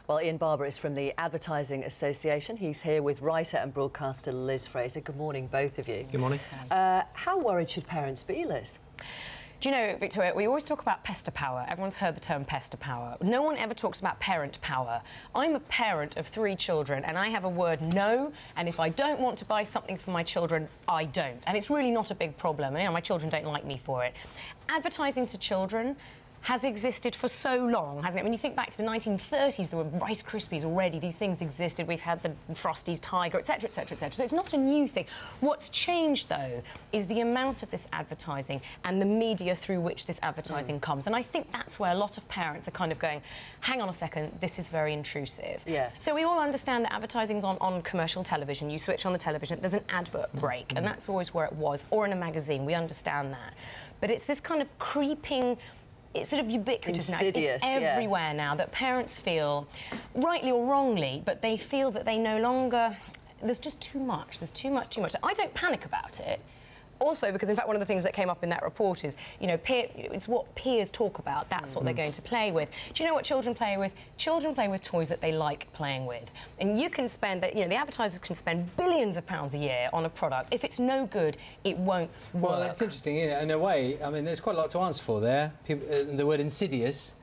Well, Ian Barber is from the Advertising Association. He's here with writer and broadcaster Liz Fraser. Good morning, both of you. Good morning. How worried should parents be, Liz? Do you know, Victoria, we always talk about pester power. Everyone's heard the term pester power. No one ever talks about parent power. I'm a parent of 3 children and I have a word no, and if I don't want to buy something for my children, I don't. And it's really not a big problem. You know, my children don't like me for it. Advertising to children has existed for so long, hasn't it? When you think back to the 1930s, there were Rice Krispies already. These things existed. We've had the Frosties, Tiger, etc., etc., etc. So it's not a new thing. What's changed, though, is the amount of this advertising and the media through which this advertising comes. And I think that's where a lot of parents are kind of going, hang on a second, this is very intrusive. Yes. So we all understand that advertising's on commercial television. You switch on the television, there's an advert break, and that's always where it was, or in a magazine. We understand that. But it's this kind of creeping... It's sort of ubiquitous now. It's everywhere now, that parents feel, rightly or wrongly, but they feel that they no longer... There's just too much. There's too much. I don't panic about it. Also, because, in fact, one of the things that came up in that report is, you know, it's what peers talk about. That's what they're going to play with. Do you know what children play with? Children play with toys that they like playing with. And you can spend, you know, the advertisers can spend billions of pounds a year on a product. If it's no good, it won't work. Well, it's interesting, in a way. I mean, there's quite a lot to answer for there. The word insidious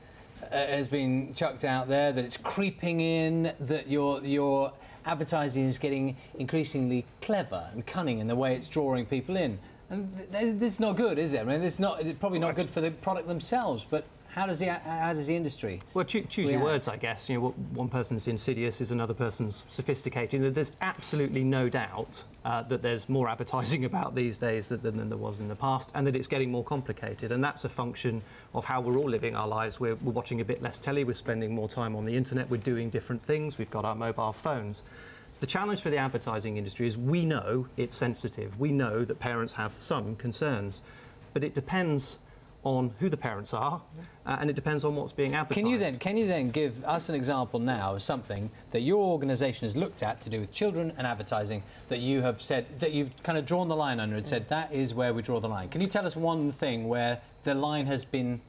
has been chucked out there, that it's creeping in, that your advertising is getting increasingly clever and cunning in the way it's drawing people in. And this is not good, is it? I mean, it's probably not good for the product themselves, but how does the industry? Well, choose your words, I guess. You know, one person's insidious is another person's sophisticated. There's absolutely no doubt that there's more advertising about these days than there was in the past, and that it's getting more complicated. And that's a function of how we're all living our lives. We're watching a bit less telly, we're spending more time on the internet, we're doing different things, we've got our mobile phones. The challenge for the advertising industry is we know it's sensitive. We know that parents have some concerns, but it depends on who the parents are, and it depends on what's being advertised. Can you then give us an example now of something that your organisation has looked at to do with children and advertising that you have said, that you've kind of drawn the line under and said that is where we draw the line? Can you tell us one thing where the line has been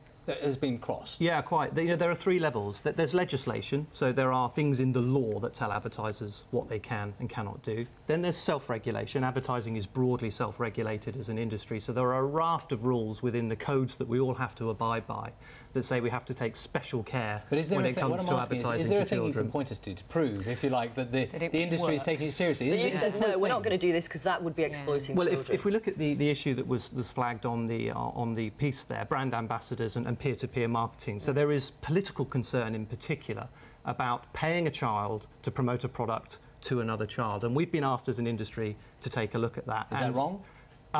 crossed? Yeah, quite. You know, there are 3 levels. There's legislation, so there are things in the law that tell advertisers what they can and cannot do. Then there's self-regulation. Advertising is broadly self-regulated as an industry, so there are a raft of rules within the codes that we all have to abide by that say we have to take special care when it comes to advertising to children. Is there a thing you can point us to prove, if you like, that the industry is taking it seriously? But you said, no, we're not going to do this because that would be exploiting children. Well, if we look at the issue that was flagged on the piece there, brand ambassadors and peer-to-peer marketing. So there is political concern in particular about paying a child to promote a product to another child. And we've been asked as an industry to take a look at that. Is that wrong?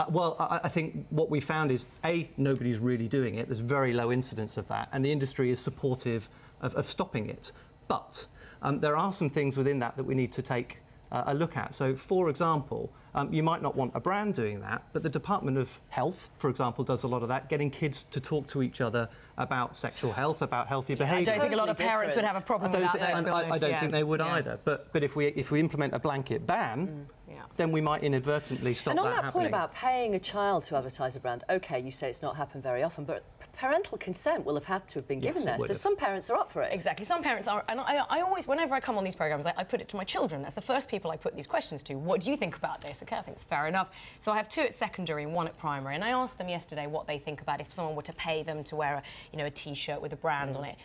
Well, I think what we found is, A, nobody's really doing it. There's very low incidence of that. And the industry is supportive of stopping it. But there are some things within that we need to take a look at. So, for example, you might not want a brand doing that, but the Department of Health, for example, does a lot of that, getting kids to talk to each other about sexual health, about healthy behaviour. I don't think a lot of parents would have a problem with that, though, to be honest. I don't think they would either. But if we implement a blanket ban, then we might inadvertently stop that happening. And on that point about paying a child to advertise a brand, OK, you say it's not happened very often, but parental consent will have had to have been given there. So some parents are up for it. Exactly. Some parents are. And I always, whenever I come on these programmes, I put it to my children. That's the first people I put these questions to. What do you think about this? OK, I think it's fair enough. So I have 2 at secondary and 1 at primary. And I asked them yesterday what they think about if someone were to pay them to wear a T-shirt with a brand on it.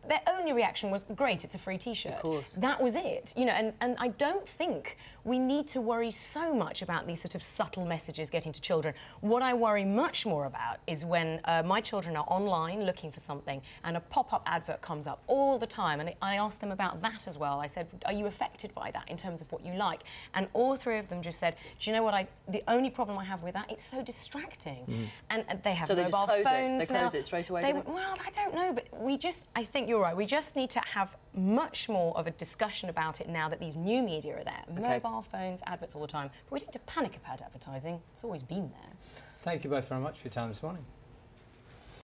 Their only reaction was, great, it's a free T-shirt. Of course. That was it. You know, and I don't think we need to worry so much about these sort of subtle messages getting to children. What I worry much more about is when my children are online looking for something and a pop-up advert comes up all the time, and I asked them about that as well. I said, are you affected by that in terms of what you like? And all 3 of them just said, do you know what, the only problem I have with that, it's so distracting. And they have mobile phones. They close it straight away? Well, I don't know, but I think you're right. We just need to have much more of a discussion about it now that these new media are there. Mobile phones, adverts all the time. But we don't need to panic about advertising. It's always been there. Thank you both very much for your time this morning.